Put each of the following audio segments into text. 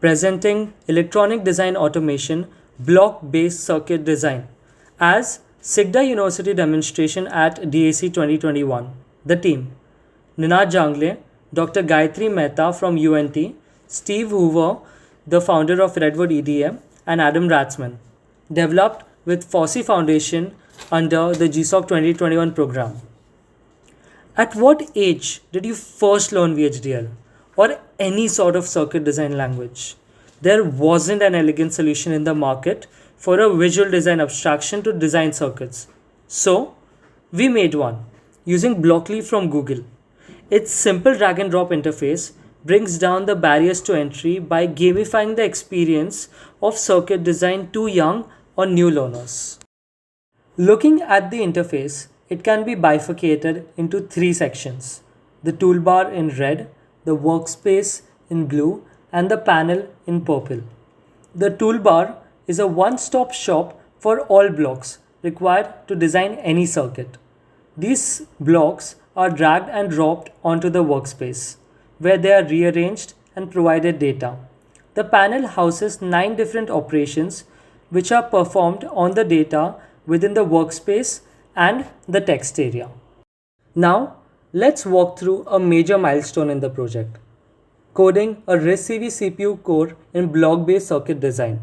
presenting electronic design automation, block-based circuit design as SIGDA University demonstration at DAC 2021. The team: Ninad Jangle, Dr. Gayatri Mehta from UNT, Steve Hoover, the founder of Redwood EDM, and Adam Ratzman. Developed with FOSSI Foundation under the GSOC 2021 program. At what age did you first learn VHDL or any sort of circuit design language? There wasn't an elegant solution in the market for a visual design abstraction to design circuits. So, we made one using Blockly from Google. Its simple drag and drop interface brings down the barriers to entry by gamifying the experience of circuit design to young or new learners. Looking at the interface, it can be bifurcated into three sections: the toolbar in red, the workspace in blue, and the panel in purple. The toolbar is a one-stop shop for all blocks required to design any circuit. These blocks are dragged and dropped onto the workspace, where they are rearranged and provided data. The panel houses 9 different operations which are performed on the data within the workspace and the text area. Now, let's walk through a major milestone in the project: coding a RISC-CV CPU core in block-based circuit design.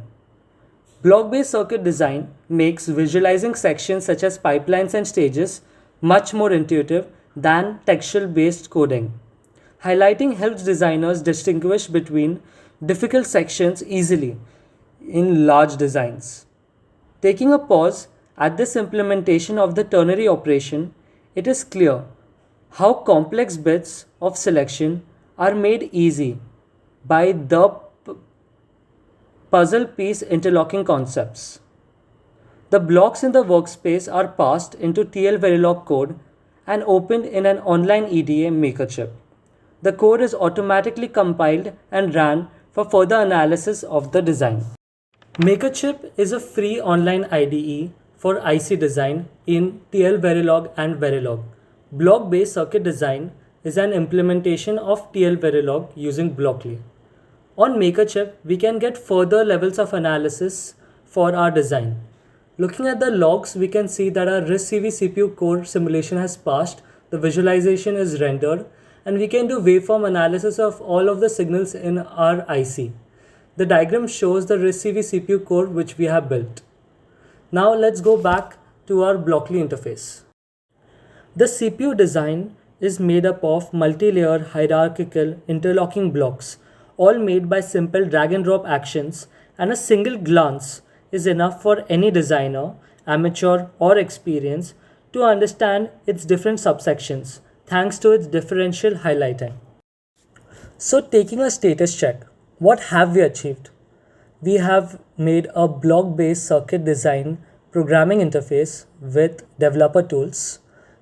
Block-based circuit design makes visualizing sections such as pipelines and stages much more intuitive than textual-based coding. Highlighting helps designers distinguish between difficult sections easily in large designs. Taking a pause at this implementation of the ternary operation, it is clear how complex bits of selection are made easy by the puzzle piece interlocking concepts. The blocks in the workspace are passed into TL Verilog code and opened in an online EDA MakerChip. The code is automatically compiled and ran for further analysis of the design. MakerChip is a free online IDE for IC design in TL Verilog and Verilog. Block-based circuit design is an implementation of TL Verilog using Blockly. On MakerChip, we can get further levels of analysis for our design. Looking at the logs, we can see that our RISC-CV CPU core simulation has passed, the visualization is rendered, and we can do waveform analysis of all of the signals in our IC. The diagram shows the RISC-CV CPU core which we have built. Now let's go back to our Blockly interface. The CPU design is made up of multi-layer hierarchical interlocking blocks, all made by simple drag and drop actions, and a single glance is enough for any designer, amateur or experienced, to understand its different subsections thanks to its differential highlighting. So taking a status check, what have we achieved? We have made a block-based circuit design programming interface with developer tools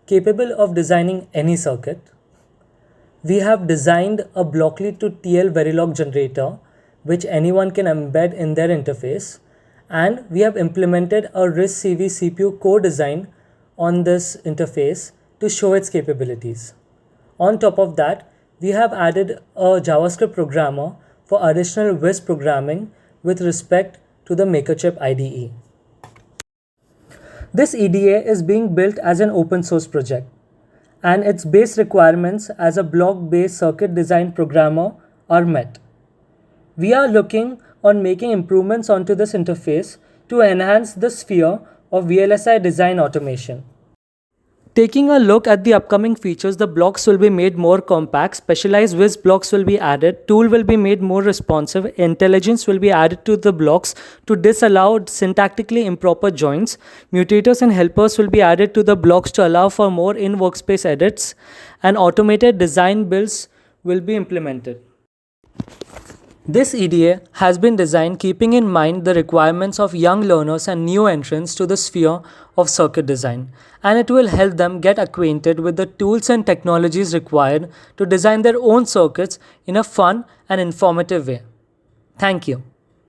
capable of designing any circuit. We have designed a Blockly to TL Verilog generator which anyone can embed in their interface, and we have implemented a RISC-CV CPU core design on this interface to show its capabilities. On top of that, we have added a JavaScript programmer for additional Wisp programming with respect to the MakerChip IDE. This EDA is being built as an open source project, and its base requirements as a block-based circuit design programmer are met. We are looking on making improvements onto this interface to enhance the sphere of VLSI design automation. Taking a look at the upcoming features, the blocks will be made more compact, specialized Wisp blocks will be added, tool will be made more responsive, intelligence will be added to the blocks to disallow syntactically improper joins, mutators and helpers will be added to the blocks to allow for more in-workspace edits, and automated design builds will be implemented. This EDA has been designed keeping in mind the requirements of young learners and new entrants to the sphere of circuit design, and it will help them get acquainted with the tools and technologies required to design their own circuits in a fun and informative way. Thank you.